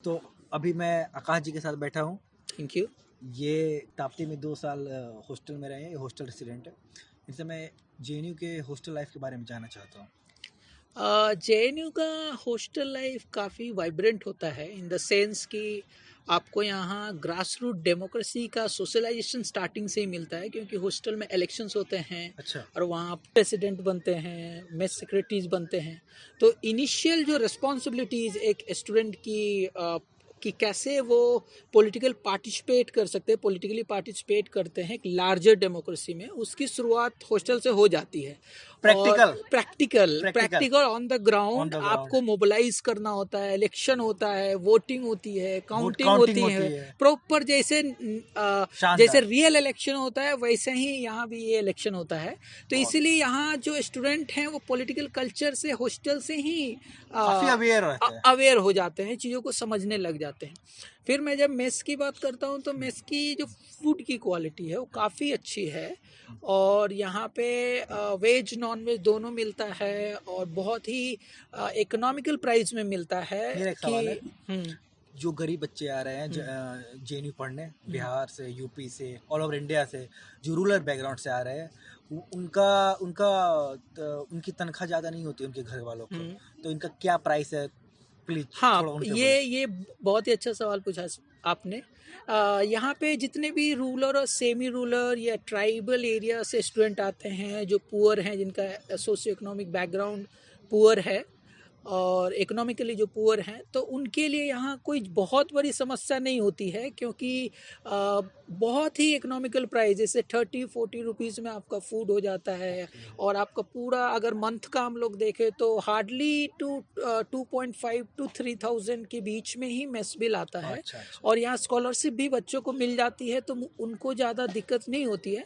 तो अभी मैं आकाश जी के साथ बैठा हूँ। Thank you. ये ताप्ती में 2 साल हॉस्टल में रहे हैं, ये हॉस्टल रेसिडेंट है। इनसे मैं जेएनयू के हॉस्टल लाइफ के बारे में जानना चाहता हूँ। जेएनयू का हॉस्टल लाइफ काफ़ी वाइब्रेंट होता है इन द सेंस कि आपको यहाँ ग्रास रूट डेमोक्रेसी का सोशलाइजेशन स्टार्टिंग से ही मिलता है, क्योंकि हॉस्टल में इलेक्शंस होते हैं। अच्छा। और वहाँ प्रेसिडेंट बनते हैं, मेस सेक्रेटरीज बनते हैं। तो इनिशियल जो रिस्पॉन्सिबिलिटीज़ एक स्टूडेंट की कि कैसे वो पॉलिटिकली पार्टिसिपेट करते हैं एक लार्जर डेमोक्रेसी में, उसकी शुरुआत हॉस्टल से हो जाती है। Practical practical on the ground आपको मोबिलाइज करना होता है, इलेक्शन होता है, वोटिंग होती है, काउंटिंग होती है प्रॉपर, जैसे रियल इलेक्शन होता है वैसे ही यहाँ भी ये इलेक्शन होता है। तो इसीलिए यहाँ जो स्टूडेंट हैं वो पॉलिटिकल कल्चर से हॉस्टल से ही अवेयर हो जाते हैं, चीज़ों को समझने लग जाते हैं। फिर मैं जब मेस की बात करता हूँ तो मेस की जो फूड की क्वालिटी है वो काफ़ी अच्छी है, और यहाँ पे वेज नॉन वेज दोनों मिलता है, और बहुत ही इकोनॉमिकल प्राइस में मिलता है। कि जो गरीब बच्चे आ रहे हैं जेएनयू पढ़ने, बिहार से, यूपी से, ऑल ओवर इंडिया से, जो रूरल बैकग्राउंड से आ रहे हैं, उनकी तनख्वाह ज़्यादा नहीं होती उनके घर वालों को, तो इनका क्या प्राइस है? प्लीज। हाँ, ये बहुत ही अच्छा सवाल पूछा आपने। यहाँ पे जितने भी रूरल और सेमी रूरल या ट्राइबल एरिया से स्टूडेंट आते हैं, जो पुअर हैं, जिनका सोशियो इकोनॉमिक बैकग्राउंड पुअर है और इकोनॉमिकली जो पुअर हैं, तो उनके लिए यहाँ कोई बहुत बड़ी समस्या नहीं होती है, क्योंकि बहुत ही इकोनॉमिकल प्राइस, जैसे 30-40 रुपीज़ में आपका फूड हो जाता है। और आपका पूरा अगर मंथ का हम लोग देखें तो हार्डली 2.5 to 3,000 के बीच में ही मेस बिल आता है। और यहाँ स्कॉलरशिप भी बच्चों को मिल जाती है, तो उनको ज़्यादा दिक्कत नहीं होती है।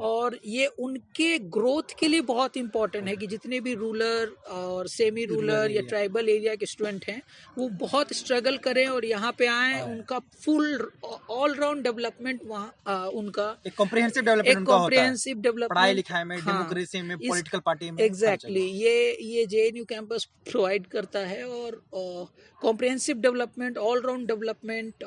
और ये उनके ग्रोथ के लिए बहुत इंपॉर्टेंट है कि जितने भी रूरल और सेमी रूरल या ट्राइबल एरिया के स्टूडेंट हैं वो बहुत स्ट्रगल करें और यहाँ पे आएँ, उनका फुल ऑल राउंड डेवलपमेंट वहाँ उनका एक कॉम्प्रिहेंसिव डेवलपमेंट, पढ़ाई लिखाई में, डेमोक्रेसी में, पॉलिटिकल पार्टी में। एग्जैक्टली, ये जेएनयू कैंपस प्रोवाइड करता है, और comprehensive development, all round development.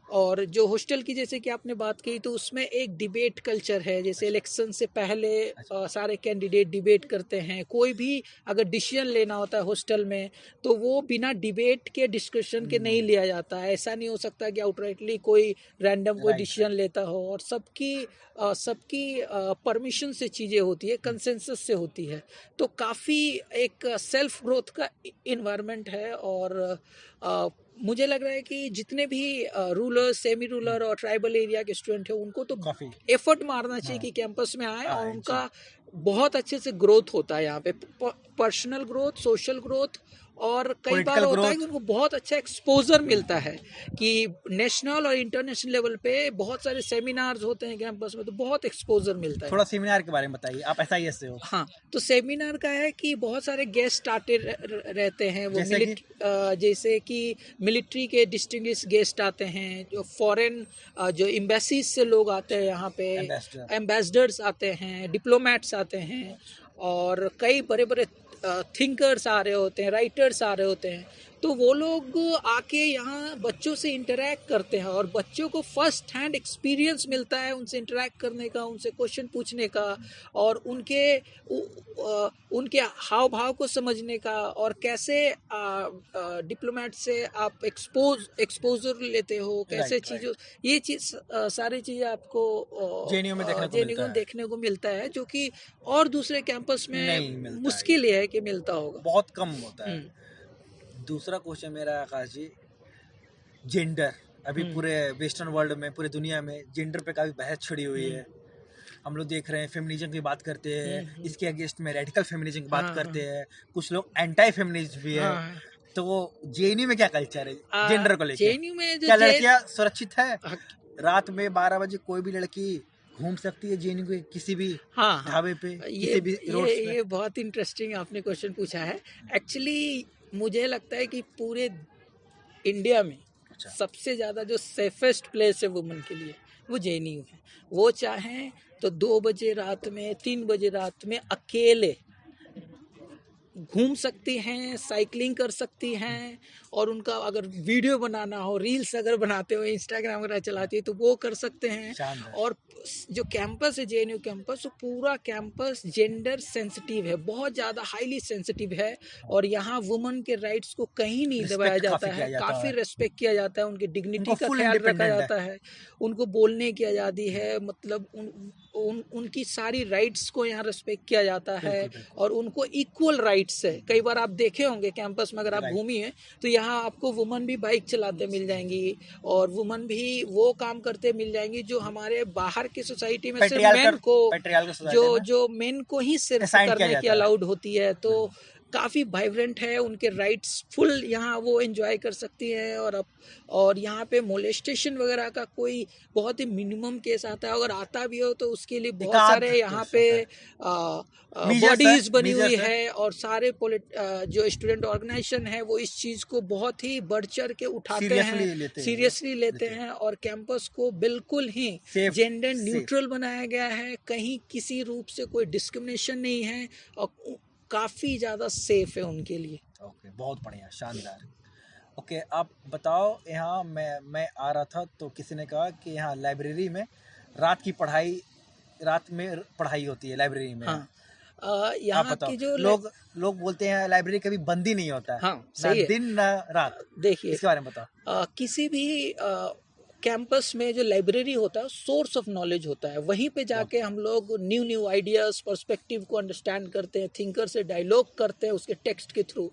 और जो हॉस्टल की जैसे कि आपने बात की, तो उसमें एक डिबेट कल्चर है। जैसे इलेक्शन से पहले सारे कैंडिडेट डिबेट करते हैं। कोई भी अगर डिसीजन लेना होता है हॉस्टल में, तो वो बिना डिबेट के, डिस्कशन के नहीं लिया जाता है। ऐसा नहीं हो सकता कि आउटराइटली कोई रैंडम कोई डिसीजन लेता हो, और सबकी परमिशन से चीज़ें होती है, कंसेंसस से होती है। तो काफ़ी एक सेल्फ ग्रोथ का इन्वायरमेंट है। और मुझे लग रहा है कि जितने भी रूरल, सेमी रूरल और ट्राइबल एरिया के स्टूडेंट हैं, उनको तो एफर्ट मारना चाहिए कि कैंपस में आए, और उनका बहुत अच्छे से ग्रोथ होता है यहाँ पे, पर्सनल ग्रोथ, सोशल ग्रोथ। और कई बार होता है कि उनको बहुत अच्छा एक्सपोजर मिलता है, कि नेशनल और इंटरनेशनल लेवल पे बहुत सारे सेमिनार्स होते हैं कैंपस में, तो बहुत एक्सपोजर मिलता है। थोड़ा सेमिनार के बारे में बताइए, आप एसआईएस से हो। हाँ, तो सेमिनार का है कि बहुत सारे गेस्ट आते रहते हैं। वो जैसे कि मिलिट्री के डिस्टिंग्विश गेस्ट आते हैं, जो फॉरेन जो एम्बेसीज से लोग आते हैं यहाँ पे, एम्बेसडर्स आते हैं, डिप्लोमेट्स आते हैं, और कई बड़े बड़े थिंकर्स आ रहे होते हैं, राइटर्स आ रहे होते हैं। तो वो लोग आके यहाँ बच्चों से इंटरेक्ट करते हैं, और बच्चों को फर्स्ट हैंड एक्सपीरियंस मिलता है उनसे इंटरेक्ट करने का, उनसे क्वेश्चन पूछने का, और उनके हाव भाव को समझने का, और कैसे डिप्लोमेट से आप एक्सपोजर लेते हो, कैसे चीज़ों, ये चीज़ सारी चीज़ें आपको जेएनयू में देखने को मिलता है, जो कि और दूसरे कैंपस में मुश्किल है कि मिलता होगा, बहुत कम होता है। दूसरा क्वेश्चन मेरा आकाश जी, जेंडर। अभी पूरे वेस्टर्न वर्ल्ड में, पूरे दुनिया में जेंडर पे काफी बहस छिड़ी हुई है। हम लोग देख रहे हैं, फेमिनिज्म की बात करते हैं, इसके अगेंस्ट में रेडिकल फेमिनिज्म की बात करते हैं, कुछ लोग एंटी फेमिनिस्ट भी है। तो जेएनयू में क्या कल्चर है जेंडर को लेकर? जेएनयू में क्या लड़कियां सुरक्षित है? रात में 12 बजे कोई भी लड़की घूम सकती है जेएनयू के किसी भी ढाबे पे, किसी भी रोड पे? ये बहुत इंटरेस्टिंग आपने क्वेश्चन पूछा है। एक्चुअली मुझे लगता है कि पूरे इंडिया में सबसे ज़्यादा जो सेफेस्ट प्लेस है वुमेन के लिए, वो जेएनयू है। वो चाहें तो 2 बजे रात में, 3 बजे रात में अकेले घूम सकती हैं, साइकिलिंग कर सकती हैं, और उनका अगर वीडियो बनाना हो, रील्स अगर बनाते हो, इंस्टाग्राम वगैरह चलाती है तो वो कर सकते हैं। शानदार। और जो कैंपस है जेएनयू कैंपस, वो पूरा कैंपस जेंडर सेंसिटिव है, बहुत ज़्यादा हाईली सेंसिटिव है, और यहाँ वुमन के राइट्स को कहीं नहीं दबाया रिस्पेक्ट जाता काफी किया है, जाता काफ़ी है, रेस्पेक्ट किया जाता है, उनकी डिग्निटी उनको का फुल ख्याल रखा इंडिपेंडेंट है। जाता है, उनको बोलने की आज़ादी है, मतलब उनकी सारी राइट्स को यहाँ रेस्पेक्ट किया जाता है, बिल्कुल बिल्कुल। और उनको इक्वल राइट्स है। कई बार आप देखे होंगे कैंपस में, अगर आप राइट। घूमी हैं तो यहाँ आपको वुमन भी बाइक चलाते मिल जाएंगी, और वुमन भी वो काम करते मिल जाएंगी जो हमारे बाहर की सोसाइटी में सिर्फ मेन को, पेट्रियार्कल सोसाइटी जो में जो मेन को ही सिर्फ असाइन किया करने की जाता है। अलाउड होती है। तो काफ़ी वाइब्रेंट है, उनके राइट्स फुल यहाँ वो एंजॉय कर सकती हैं। और यहाँ पे मोलेस्टेशन वगैरह का कोई बहुत ही मिनिमम केस आता है, अगर आता भी हो तो उसके लिए बहुत एकाध सारे यहाँ केस पे होता है, बॉडीज बनी हुई मीजर्स है। है, और सारे जो स्टूडेंट ऑर्गेनाइजेशन है वो इस चीज़ को बहुत ही बढ़ चढ़ के उठाते हैं, सीरियसली लेते हैं, और कैंपस को बिल्कुल ही सेफ जेंडर सेफ। न्यूट्रल बनाया गया है, कहीं किसी रूप से कोई डिस्क्रिमिनेशन नहीं है, और काफ़ी ज़्यादा सेफ है उनके लिए। ओके, बहुत बढ़िया, शानदार। ओके, आप बताओ, यहाँ मैं आ रहा था तो किसी ने कहा कि यहाँ लाइब्रेरी में रात में पढ़ाई होती है लाइब्रेरी में। हाँ, आप यहाँ बताओ, की जो लोग बोलते हैं लाइब्रेरी कभी बंद ही नहीं होता है, हाँ ना सही है। दिन ना रात। देखिए, इसके बारे में बताओ। किसी भी कैंपस में जो लाइब्रेरी होता है सोर्स ऑफ नॉलेज होता है, वहीं पे जाके हम लोग न्यू न्यू आइडियाज़, पर्सपेक्टिव को अंडरस्टैंड करते हैं, थिंकर से डायलॉग करते हैं उसके टेक्स्ट के थ्रू।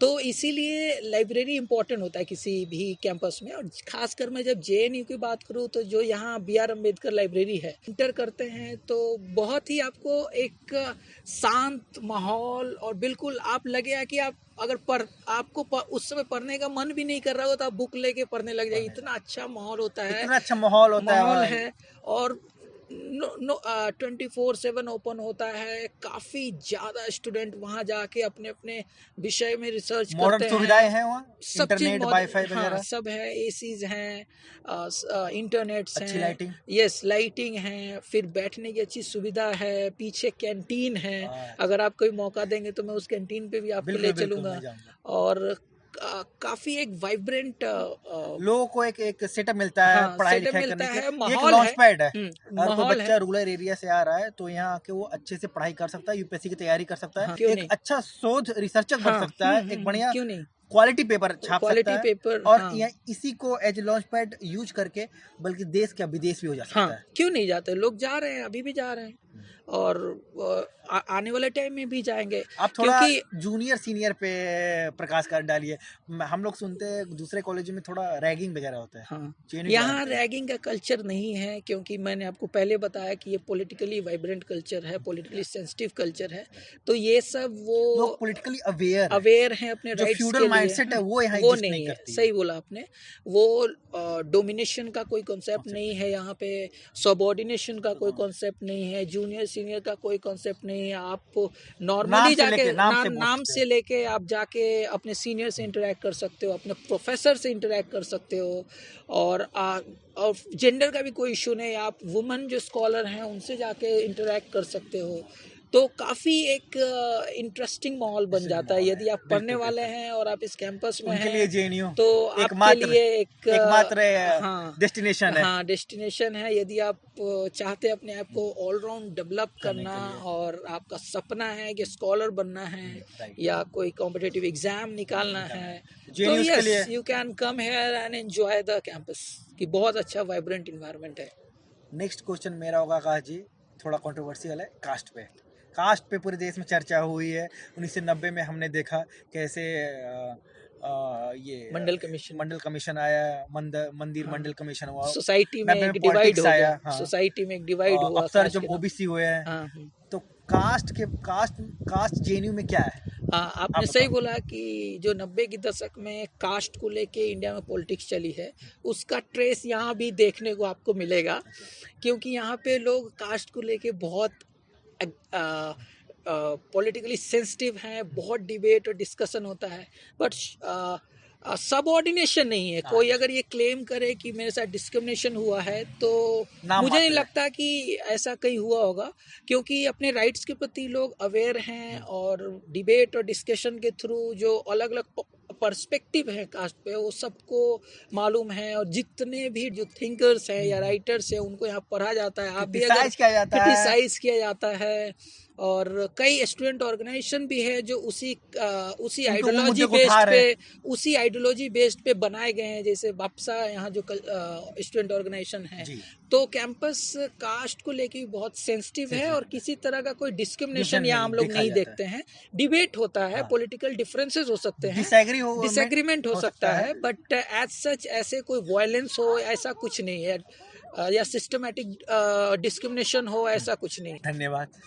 तो इसीलिए लाइब्रेरी इंपॉर्टेंट होता है किसी भी कैंपस में। और खासकर मैं जब जेएनयू की बात करूँ तो जो यहाँ BR अम्बेडकर लाइब्रेरी है, इंटर करते हैं तो बहुत ही आपको एक शांत माहौल, और बिल्कुल आप लगेगा कि आप अगर उस समय पढ़ने का मन भी नहीं कर रहा हो तो आप बुक लेके पढ़ने लग जाइए, इतना अच्छा माहौल होता है। इतना अच्छा माहौल होता है। और 24/7 ओपन होता है, काफ़ी ज़्यादा स्टूडेंट वहाँ जाके अपने अपने विषय में रिसर्च करते मॉडर्न हैं। सुविधाएं हैं वहाँ, सब चीज़ इंटरनेट, वाईफाई हाँ वगैरह, सब है, एसीज हैं, इंटरनेट्स अच्छी हैं, लाइटिंग। यस लाइटिंग है, फिर बैठने की अच्छी सुविधा है, पीछे कैंटीन है। अगर आप कोई मौका देंगे तो मैं उस कैंटीन पे भी आपको ले चलूँगा। और काफ़ी एक वाइब्रेंट लोगों को एक सेटअप मिलता है हाँ, पढ़ाई सेटअप लिखाई मिलता करने के है, लिए। एक माहौल लॉन्च है। पैड है, अगर कोई माहौल है। बच्चा रूरल एरिया से आ रहा है तो यहाँ के वो अच्छे से पढ़ाई कर सकता है, यूपीएससी की तैयारी कर सकता है, क्यों एक नहीं? अच्छा शोध रिसर्चर बन हाँ, सकता है, एक बढ़िया क्यों नहीं? क्वालिटी पेपर छाप क्वालिटी सकता है, पेपर, और हाँ। इसी को एज लॉन्च पैड यूज करके बल्कि देश का विदेश भी हो जा सकता हाँ, है। क्यों नहीं जाते? लोग जा रहे हैं, अभी भी जा रहे हैं, और आने वाले टाइम में भी जाएंगे। आप थोड़ा क्योंकि जूनियर सीनियर पे प्रकाश कर डालिए। हम लोग सुनते हैं दूसरे कॉलेज में थोड़ा रैगिंग वगैरह होता है। हाँ, JNU के बारे में यहाँ बताइए। रैगिंग का कल्चर नहीं है, क्योंकि मैंने आपको पहले बताया कि ये पॉलिटिकली वाइब्रेंट कल्चर है, पॉलिटिकली सेंसिटिव कल्चर है। तो ये सब लोग वो पॉलिटिकली अवेयर अवेयर हैं अपने जो राइट्स फ्यूडल के लिए। माइंडसेट है वो यहाँ वो एग्जिस्ट नहीं है, करती है। सही बोला आपने। वो डोमिनेशन का कोई कॉन्सेप्ट नहीं है यहाँ पे, सबऑर्डिनेशन का कोई कॉन्सेप्ट नहीं है, जूनियर सीनियर का कोई कॉन्सेप्ट नहीं है। आप नॉर्मली जाके नाम से लेके आप जाके अपने सीनियर से इंटरेक्ट कर सकते हो, अपने प्रोफेसर से इंटरेक्ट कर सकते हो, और जेंडर का भी कोई इशू नहीं, आप वुमेन जो स्कॉलर हैं उनसे जाके इंटरेक्ट कर सकते हो। तो काफ़ी एक इंटरेस्टिंग माहौल बन जाता है यदि आप पढ़ने वाले हैं और आप इस कैंपस में उनके हैं, लिए JNU तो आपके लिए एकमात्र हाँ डेस्टिनेशन है। हाँ डेस्टिनेशन है। यदि आप चाहते हैं अपने आप को ऑलराउंड डेवलप करना, और आपका सपना है कि स्कॉलर बनना है या कोई कॉम्पिटिटिव एग्जाम निकालना है, तो yes you can come here and enjoy the campus, कि बहुत अच्छा वाइब्रेंट इन्वायरमेंट है। नेक्स्ट क्वेश्चन मेरा होगा आकाश जी, थोड़ा कंट्रोवर्शियल है। कास्ट पे पूरे देश में चर्चा हुई है। 1990 में हमने देखा कैसे ये मंडल कमीशन आया, मंदिर मंडल कमीशन हुआ, सोसाइटी में एक डिवाइड हो गया। हाँ। सोसाइटी में एक डिवाइड हुआ, अफसर जब OBC हुए हैं। हाँ। तो कास्ट JNU में क्या है? आपने सही बोला कि जो 90 के दशक में कास्ट को लेके इंडिया में पॉलिटिक्स चली है, उसका ट्रेस यहाँ भी देखने को आपको मिलेगा, क्योंकि यहाँ पे लोग कास्ट को लेके बहुत पॉलिटिकली सेंसिटिव हैं, बहुत डिबेट और डिस्कशन होता है। बट सबऑर्डिनेशन नहीं है। हाँ। कोई अगर ये क्लेम करे कि मेरे साथ डिस्क्रिमिनेशन हुआ है तो नाम मुझे नहीं मात्र है। लगता कि ऐसा कहीं हुआ होगा, क्योंकि अपने राइट्स के प्रति लोग अवेयर हैं और डिबेट और डिस्कशन के थ्रू जो अलग अलग पर्सपेक्टिव है कास्ट पे वो सबको मालूम है, और जितने भी जो थिंकर्स हैं या राइटर्स हैं उनको यहाँ पढ़ा जाता है। आप भी अगर क्रिटिसाइज किया जाता है। क्रिटिसाइज किया जाता है, और कई स्टूडेंट ऑर्गेनाइजेशन भी है जो उसी उनको वो आइडियोलॉजी मुद्दे को बेस्ड उठा रहे पे उसी आइडियोलॉजी बेस्ड पे बनाए गए हैं, जैसे बापसा यहाँ जो स्टूडेंट ऑर्गेनाइजेशन है। जी। तो कैंपस कास्ट को लेके भी बहुत सेंसिटिव है, और किसी तरह का कोई डिस्क्रिमिनेशन Different यहाँ नहीं हम लोग देखा नहीं जाता है। देखते हैं। डिबेट होता है, हाँ। पॉलिटिकल डिफरेंसेस हो सकते हैं, डिसएग्रीमेंट हो सकता है, बट एज सच ऐसे कोई वायलेंस हो ऐसा कुछ नहीं है, या सिस्टमेटिक डिस्क्रिमिनेशन हो ऐसा कुछ नहीं। धन्यवाद।